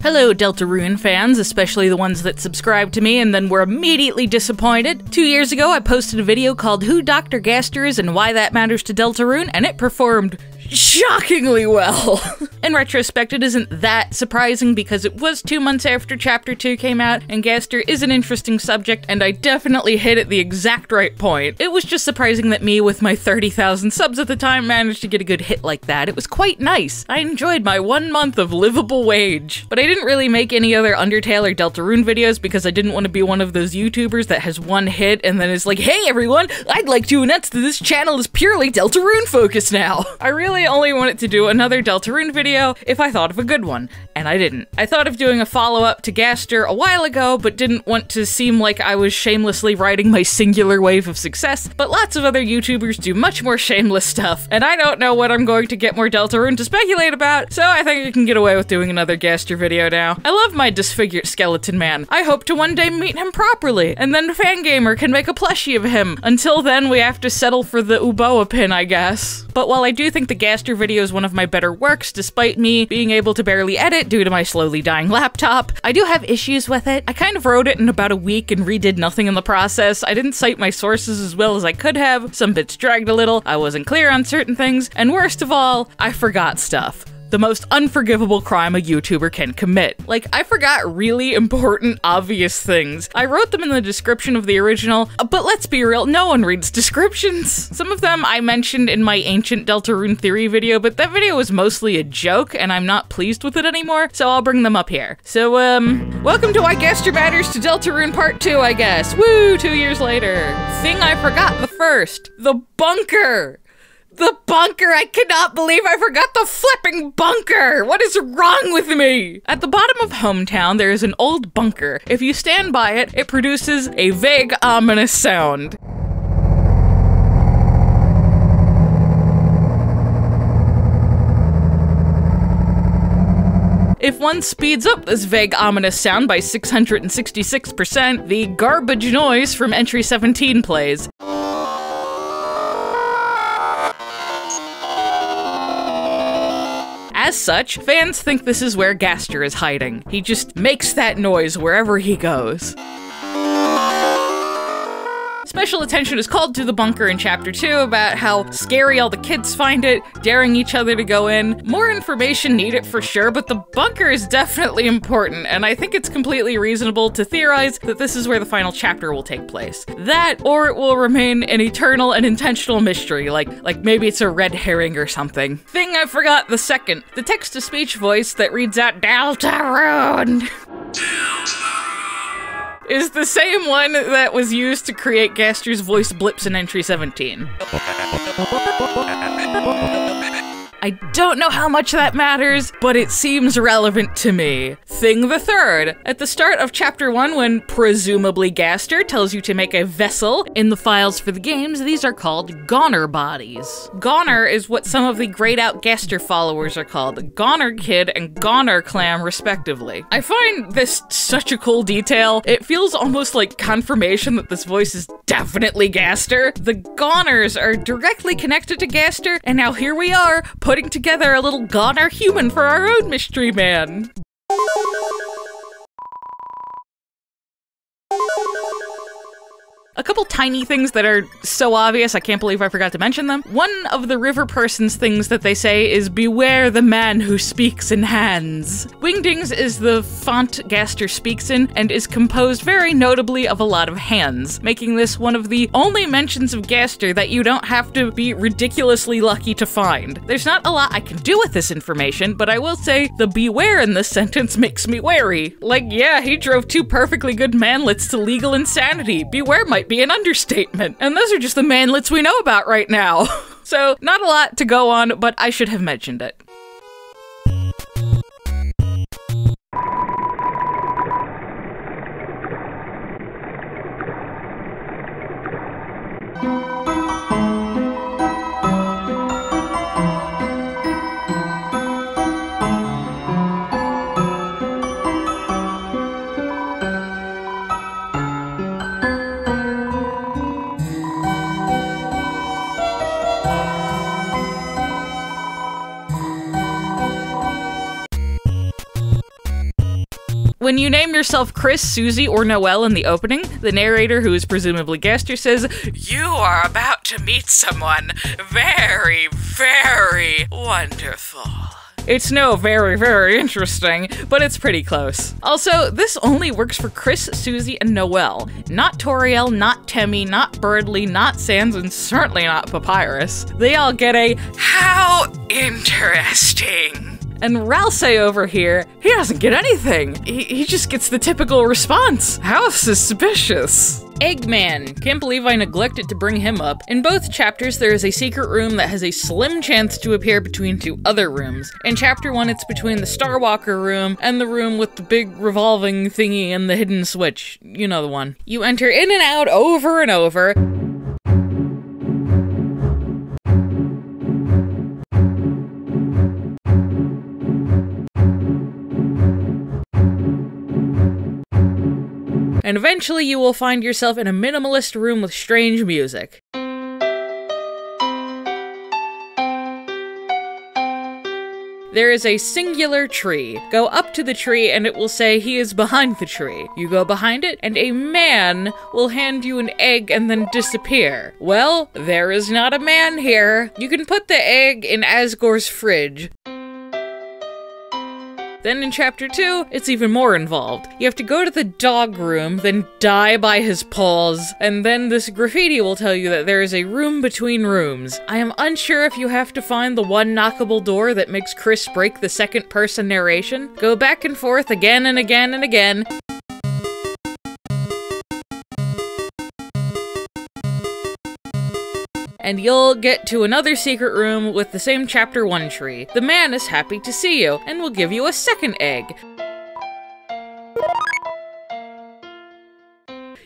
Hello, Deltarune fans, especially the ones that subscribe to me and then were immediately disappointed. 2 years ago, I posted a video called Who Dr. Gaster Is and Why That Matters to Deltarune, and it performed shockingly well. In retrospect, it isn't that surprising because it was 2 months after Chapter 2 came out, and Gaster is an interesting subject, and I definitely hit at the exact right point. It was just surprising that me, with my 30,000 subs at the time, managed to get a good hit like that. It was quite nice. I enjoyed my 1 month of livable wage. But I didn't really make any other Undertale or Deltarune videos because I didn't want to be one of those YouTubers that has one hit and then is like, hey everyone, I'd like to announce that this channel is purely Deltarune focused now. I really only wanted to do another Deltarune video if I thought of a good one, and I didn't. I thought of doing a follow-up to Gaster a while ago, but didn't want to seem like I was shamelessly riding my singular wave of success, but lots of other YouTubers do much more shameless stuff, and I don't know what I'm going to get more Deltarune to speculate about, so I think I can get away with doing another Gaster video now. I love my disfigured skeleton man. I hope to one day meet him properly, and then Fangamer can make a plushie of him. Until then, we have to settle for the Uboa pin, I guess. But while I do think the Gaster video is one of my better works, despite me being able to barely edit due to my slowly dying laptop, I do have issues with it. I kind of wrote it in about a week and redid nothing in the process. I didn't cite my sources as well as I could have, some bits dragged a little, I wasn't clear on certain things, and worst of all, I forgot stuff. The most unforgivable crime a YouTuber can commit. Like, I forgot really important, obvious things. I wrote them in the description of the original, but let's be real, no one reads descriptions. Some of them I mentioned in my Ancient Deltarune Theory video, but that video was mostly a joke, and I'm not pleased with it anymore, so I'll bring them up here. So, welcome to Why Gaster Matters to Deltarune Part 2, I guess. Woo, 2 years later. Thing I forgot the first. The bunker! The bunker! I cannot believe I forgot the flipping bunker! What is wrong with me? At the bottom of Hometown, there is an old bunker. If you stand by it, it produces a vague, ominous sound. If one speeds up this vague, ominous sound by 666%, the garbage noise from Entry 17 plays. As such, fans think this is where Gaster is hiding. He just makes that noise wherever he goes. Special attention is called to the bunker in Chapter 2 about how scary all the kids find it, daring each other to go in. More information needed for sure, but the bunker is definitely important, and I think it's completely reasonable to theorize that this is where the final chapter will take place. That, or it will remain an eternal and intentional mystery, like maybe it's a red herring or something. Thing I forgot the second, the text-to-speech voice that reads out Deltarune is the same one that was used to create Gaster's voice Blips in Entry 17. I don't know how much that matters, but it seems relevant to me. Thing the third. At the start of Chapter 1, when presumably Gaster tells you to make a vessel in the files for the games, these are called Goner bodies. Goner is what some of the grayed out Gaster followers are called, Goner Kid and Goner Clam respectively. I find this such a cool detail. It feels almost like confirmation that this voice is definitely Gaster. The Goners are directly connected to Gaster, and now here we are, putting together a little Goner human for our own mystery man. A couple tiny things that are so obvious I can't believe I forgot to mention them. One of the river person's things that they say is beware the man who speaks in hands. Wingdings is the font Gaster speaks in and is composed very notably of a lot of hands, making this one of the only mentions of Gaster that you don't have to be ridiculously lucky to find. There's not a lot I can do with this information, but I will say the beware in this sentence makes me wary. Like, yeah, he drove 2 perfectly good manlets to legal insanity. Beware might be an understatement. And those are just the manlets we know about right now. So, not a lot to go on, but I should have mentioned it. When you name yourself Chris, Susie, or Noelle in the opening, the narrator, who is presumably Gaster, says, "You are about to meet someone very, very wonderful." It's no very, very interesting, but it's pretty close. Also, this only works for Chris, Susie, and Noelle. Not Toriel, not Temmie, not Birdly, not Sans, and certainly not Papyrus. They all get a "how interesting." And Ralsei over here, he doesn't get anything. He just gets the typical response. How suspicious. Eggman. Can't believe I neglected to bring him up. In both chapters, there is a secret room that has a slim chance to appear between two other rooms. In chapter 1, it's between the Starwalker room and the room with the big revolving thingy and the hidden switch. You know the one. You enter in and out over and over. And eventually you will find yourself in a minimalist room with strange music. There is a singular tree. Go up to the tree and it will say he is behind the tree. You go behind it and a man will hand you an egg and then disappear. Well, there is not a man here. You can put the egg in Asgore's fridge. Then in chapter 2, it's even more involved. You have to go to the dog room, then die by his paws, and then this graffiti will tell you that there is a room between rooms. I am unsure if you have to find the one knockable door that makes Chris break the second-person narration. Go back and forth again and again and again. And you'll get to another secret room with the same chapter 1 tree. The man is happy to see you, and will give you a second egg.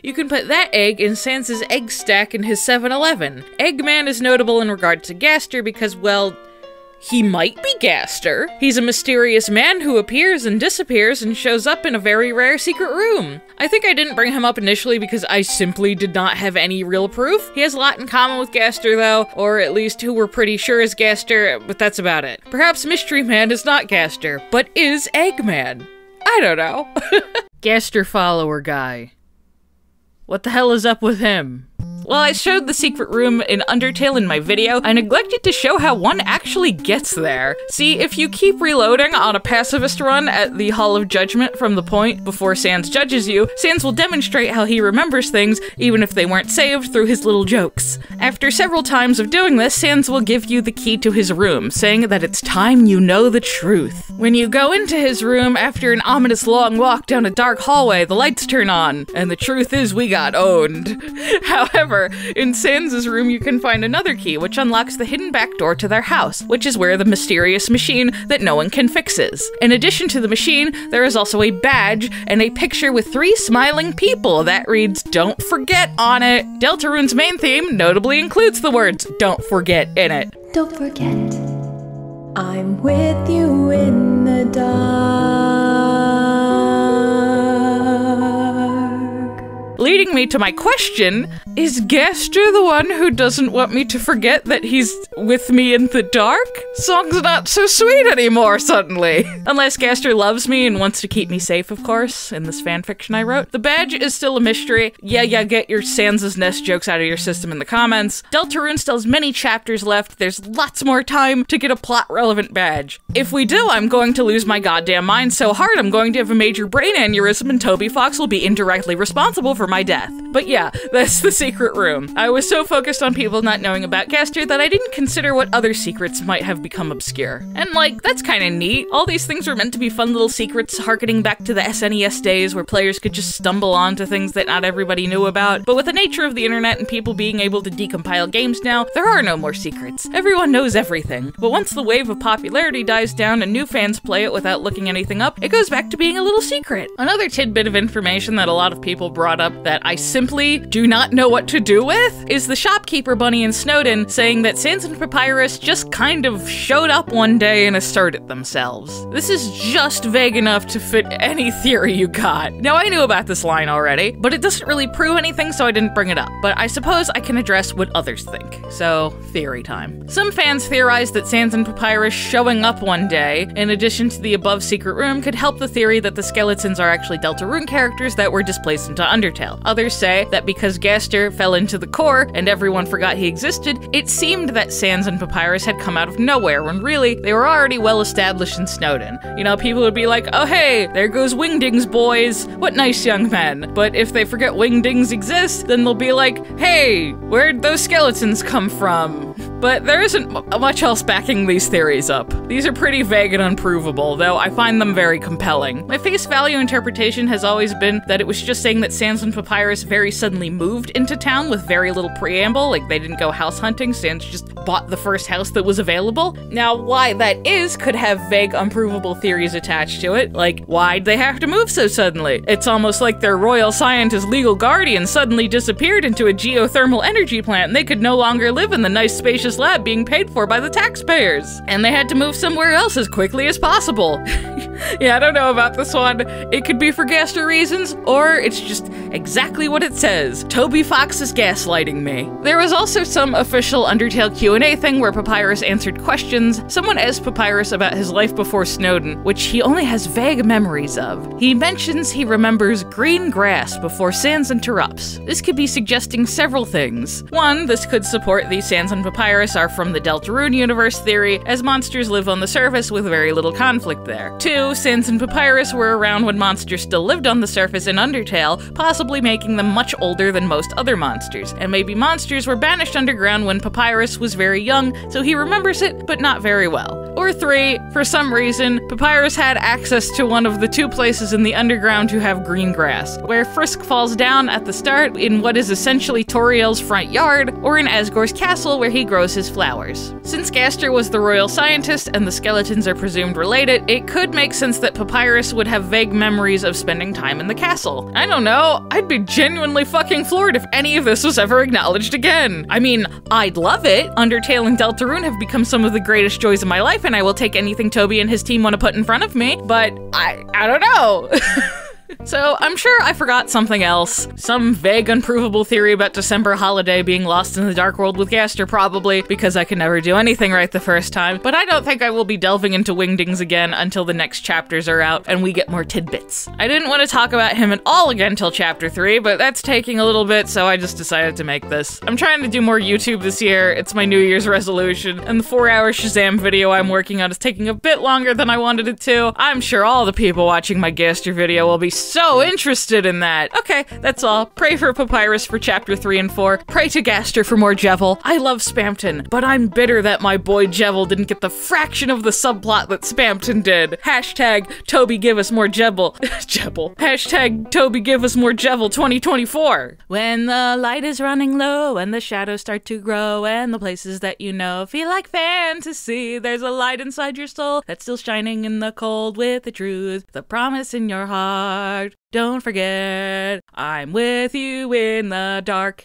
You can put that egg in Sans's egg stack in his 7-Eleven. Eggman is notable in regard to Gaster because, well, he might be Gaster. He's a mysterious man who appears and disappears and shows up in a very rare secret room. I think I didn't bring him up initially because I simply did not have any real proof. He has a lot in common with Gaster though, or at least who we're pretty sure is Gaster, but that's about it. Perhaps Mystery Man is not Gaster, but is Eggman. I don't know. Gaster Follower Guy. What the hell is up with him? Well, I showed the secret room in Undertale in my video. I neglected to show how one actually gets there. See, if you keep reloading on a pacifist run at the Hall of Judgment from the point before Sans judges you, Sans will demonstrate how he remembers things, even if they weren't saved, through his little jokes. After several times of doing this, Sans will give you the key to his room, saying that it's time you know the truth. When you go into his room after an ominous long walk down a dark hallway, the lights turn on, and the truth is we got owned. However, in Sans's room you can find another key which unlocks the hidden back door to their house, which is where the mysterious machine that no one can fix is. In addition to the machine, there is also a badge and a picture with 3 smiling people that reads "Don't Forget" on it. Deltarune's main theme notably includes the words "Don't Forget" in it. Don't forget, I'm with you in the dark. Leading me to my question, is Gaster the one who doesn't want me to forget that he's with me in the dark? Song's not so sweet anymore suddenly. Unless Gaster loves me and wants to keep me safe, of course, in this fanfiction I wrote. The badge is still a mystery. Yeah, get your Sans's Nest jokes out of your system in the comments. Deltarune still has many chapters left. There's lots more time to get a plot-relevant badge. If we do, I'm going to lose my goddamn mind so hard I'm going to have a major brain aneurysm and Toby Fox will be indirectly responsible for my death. But yeah, that's the secret room. I was so focused on people not knowing about Gaster that I didn't consider what other secrets might have become obscure. And like, that's kinda neat. All these things were meant to be fun little secrets harkening back to the SNES days where players could just stumble onto things that not everybody knew about. But with the nature of the internet and people being able to decompile games now, there are no more secrets. Everyone knows everything. But once the wave of popularity dies down and new fans play it without looking anything up, it goes back to being a little secret. Another tidbit of information that a lot of people brought up that that I simply do not know what to do with is the shopkeeper bunny in Snowdon saying that Sans and Papyrus just kind of showed up one day and asserted themselves. This is just vague enough to fit any theory you got. Now, I knew about this line already, but it doesn't really prove anything, so I didn't bring it up. But I suppose I can address what others think. So, theory time. Some fans theorize that Sans and Papyrus showing up one day, in addition to the above secret room, could help the theory that the skeletons are actually Deltarune characters that were displaced into Undertale. Others say that because Gaster fell into the core and everyone forgot he existed, it seemed that Sans and Papyrus had come out of nowhere when really they were already well established in Snowdon. You know, people would be like, oh hey, there goes Wingdings boys, what nice young men. But if they forget Wingdings exist, then they'll be like, hey, where'd those skeletons come from? But there isn't much else backing these theories up. These are pretty vague and unprovable, though I find them very compelling. My face value interpretation has always been that it was just saying that Sans and Papyrus very suddenly moved into town with very little preamble, like they didn't go house hunting, Sans just bought the first house that was available. Now, why that is could have vague, unprovable theories attached to it, like why'd they have to move so suddenly? It's almost like their royal scientist legal guardian suddenly disappeared into a geothermal energy plant and they could no longer live in the nice spacious lab being paid for by the taxpayers. And they had to move somewhere else as quickly as possible. Yeah, I don't know about this one. It could be for Gaster reasons, or it's just exactly what it says. Toby Fox is gaslighting me. There was also some official Undertale Q&A thing where Papyrus answered questions. Someone asked Papyrus about his life before Snowdon, which he only has vague memories of. He mentions he remembers green grass before Sans interrupts. This could be suggesting several things. One, this could support the Sans and Papyrus are from the Deltarune universe theory, as monsters live on the surface with very little conflict there. Two, Sans and Papyrus were around when monsters still lived on the surface in Undertale, possibly making them much older than most other monsters. And maybe monsters were banished underground when Papyrus was very young, so he remembers it, but not very well. Or three, for some reason, Papyrus had access to one of the two places in the underground to have green grass, where Frisk falls down at the start in what is essentially Toriel's front yard, or in Asgore's castle where he grows his flowers. Since Gaster was the royal scientist and the skeletons are presumed related, it could make sense that Papyrus would have vague memories of spending time in the castle. I don't know, I'd be genuinely fucking floored if any of this was ever acknowledged again. I mean, I'd love it. Undertale and Deltarune have become some of the greatest joys of my life, and I will take anything Toby and his team want to put in front of me, but I don't know. So, I'm sure I forgot something else. Some vague, unprovable theory about December holiday being lost in the dark world with Gaster, probably, because I can never do anything right the first time. But I don't think I will be delving into Wingdings again until the next chapters are out and we get more tidbits. I didn't want to talk about him at all again till chapter 3, but that's taking a little bit, so I just decided to make this. I'm trying to do more YouTube this year. It's my New Year's resolution, and the 4-hour Shazam video I'm working on is taking a bit longer than I wanted it to. I'm sure all the people watching my Gaster video will be so interested in that. Okay, that's all. Pray for Papyrus for chapter 3 and 4. Pray to Gaster for more Jevil. I love Spampton, but I'm bitter that my boy Jevil didn't get the fraction of the subplot that Spampton did. Hashtag Toby give us more Jevil. Jevil. Hashtag Toby give us more Jevil 2024. When the light is running low and the shadows start to grow and the places that you know feel like fantasy, there's a light inside your soul that's still shining in the cold with the truth, the promise in your heart. Don't forget, I'm with you in the dark.